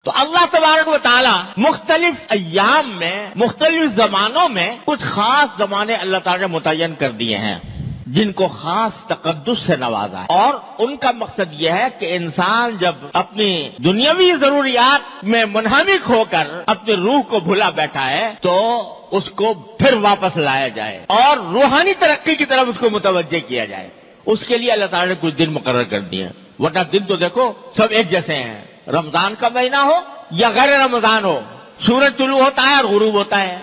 تو اللہ تبارک و تعالی مختلف ایام میں مختلف زمانوں میں کچھ خاص زمانے اللہ تعالی نے متعین کر دیے ہیں جن کو خاص تقدس سے نوازا ہے، اور ان کا مقصد یہ ہے کہ انسان جب اپنی دنیاوی ضروریات میں منہمک ہو کر اپنی روح کو بھلا بیٹھا ہے تو اس کو پھر واپس لایا جائے اور روحانی ترقی کی طرف اس کو متوجہ کیا جائے۔ اس کے لیے اللہ تعالی نے کچھ دن مقرر کر دیے، ورنہ دن تو دیکھو سب ایک جیسے ہیں، رمضان کا مہینہ ہو یا غیر رمضان ہو، سورج طلوع ہوتا ہے اور غروب ہوتا ہے،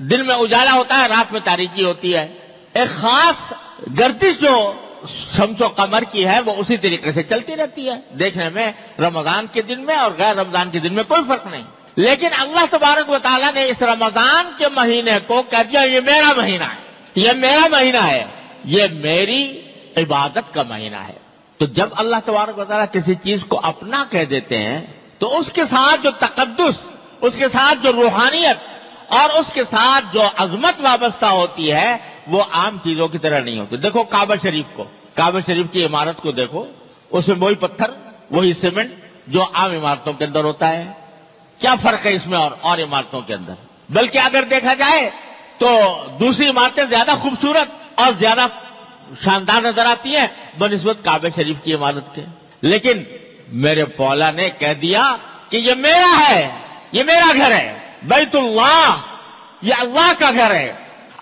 دن میں اجالا ہوتا ہے، رات میں تاریکی ہوتی ہے۔ ایک خاص گردش جو شمس و قمر کی ہے وہ اسی طریقے سے چلتی رہتی ہے، دیکھنے میں رمضان کے دن میں اور غیر رمضان کے دن میں کوئی فرق نہیں۔ لیکن اللہ تبارک و تعالیٰ نے اس رمضان کے مہینے کو کہہ دیا یہ میرا مہینہ ہے، یہ میرا مہینہ ہے، یہ میری عبادت کا مہینہ ہے۔ تو جب اللہ تبارک و تعالیٰ کسی چیز کو اپنا کہہ دیتے ہیں تو اس کے ساتھ جو تقدس، اس کے ساتھ جو روحانیت اور اس کے ساتھ جو عظمت وابستہ ہوتی ہے وہ عام چیزوں کی طرح نہیں ہوتی۔ دیکھو کعبہ شریف کو، کعبہ شریف کی عمارت کو دیکھو، اس میں وہی پتھر وہی سیمنٹ جو عام عمارتوں کے اندر ہوتا ہے، کیا فرق ہے اس میں اور عمارتوں کے اندر؟ بلکہ اگر دیکھا جائے تو دوسری عمارتیں زیادہ خوبصورت اور زیادہ شاندار نظر آتی ہیں بنسبت کعبہ شریف کی عمارت کے۔ لیکن میرے مولا نے کہہ دیا کہ یہ میرا ہے، یہ میرا گھر ہے، بیت اللہ، یہ اللہ کا گھر ہے،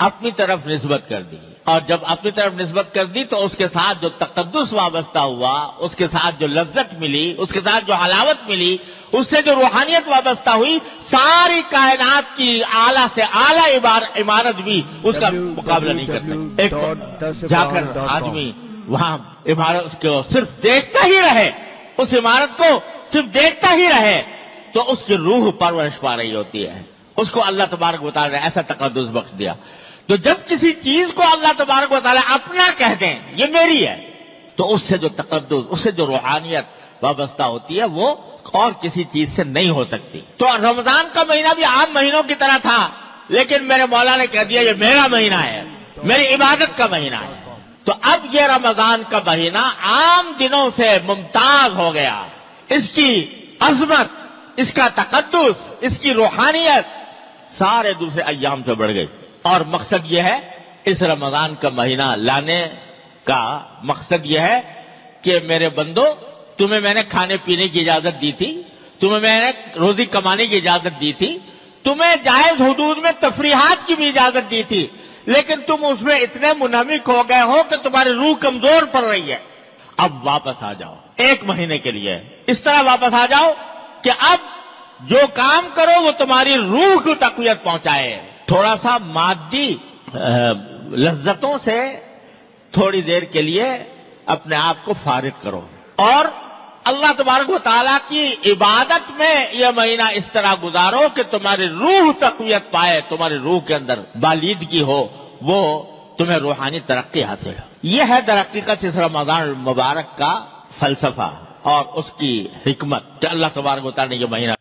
اپنی طرف نسبت کر دی۔ اور جب اپنی طرف نسبت کر دی تو اس کے ساتھ جو تقدس وابستہ ہوا، اس کے ساتھ جو لذت ملی، اس کے ساتھ جو حلاوت ملی، اس سے جو روحانیت وابستہ ہوئی، ساری کائنات کی اعلیٰ سے اعلیٰ عمارت بھی اس کا مقابلہ نہیں کر سکتی۔ ایک جا کر آدمی وہاں عمارت کو صرف دیکھتا ہی رہے، اس عمارت کو صرف دیکھتا ہی رہے تو اس کی روح پرورش پا رہی ہوتی ہے۔ اس کو اللہ تبارک و تعالیٰ نے ایسا تقدس بخش دیا۔ تو جب کسی چیز کو اللہ تبارک و تعالیٰ اپنا کہہ دیں یہ میری ہے تو اس سے جو تقدس، اس سے جو روحانیت وابستہ ہوتی ہے وہ اور کسی چیز سے نہیں ہو سکتی۔ تو رمضان کا مہینہ بھی عام مہینوں کی طرح تھا، لیکن میرے مولا نے کہہ دیا یہ میرا مہینہ ہے، میری عبادت کا مہینہ ہے۔ تو اب یہ رمضان کا مہینہ عام دنوں سے ممتاز ہو گیا، اس کی عظمت، اس کا تقدس، اس کی روحانیت سارے دوسرے ایام سے بڑھ گئی۔ اور مقصد یہ ہے، اس رمضان کا مہینہ لانے کا مقصد یہ ہے کہ میرے بندو تمہیں میں نے کھانے پینے کی اجازت دی تھی، تمہیں میں نے روزی کمانے کی اجازت دی تھی، تمہیں جائز حدود میں تفریحات کی بھی اجازت دی تھی، لیکن تم اس میں اتنے منہمک ہو گئے ہو کہ تمہاری روح کمزور پڑ رہی ہے۔ اب واپس آ جاؤ، ایک مہینے کے لیے اس طرح واپس آ جاؤ کہ اب جو کام کرو وہ تمہاری روح کو تقویت پہنچائے۔ تھوڑا سا مادی لذتوں سے تھوڑی دیر کے لیے اپنے آپ کو فارغ کرو، اور اللہ تبارک و تعالیٰ کی عبادت میں یہ مہینہ اس طرح گزارو کہ تمہاری روح تقویت پائے، تمہاری روح کے اندر بالیدگی ہو، وہ تمہیں روحانی ترقی حاصل ہو۔ یہ ہے در حقیقت اس رمضان المبارک کا فلسفہ اور اس کی حکمت کہ اللہ تبارک و تعالیٰ نے یہ مہینہ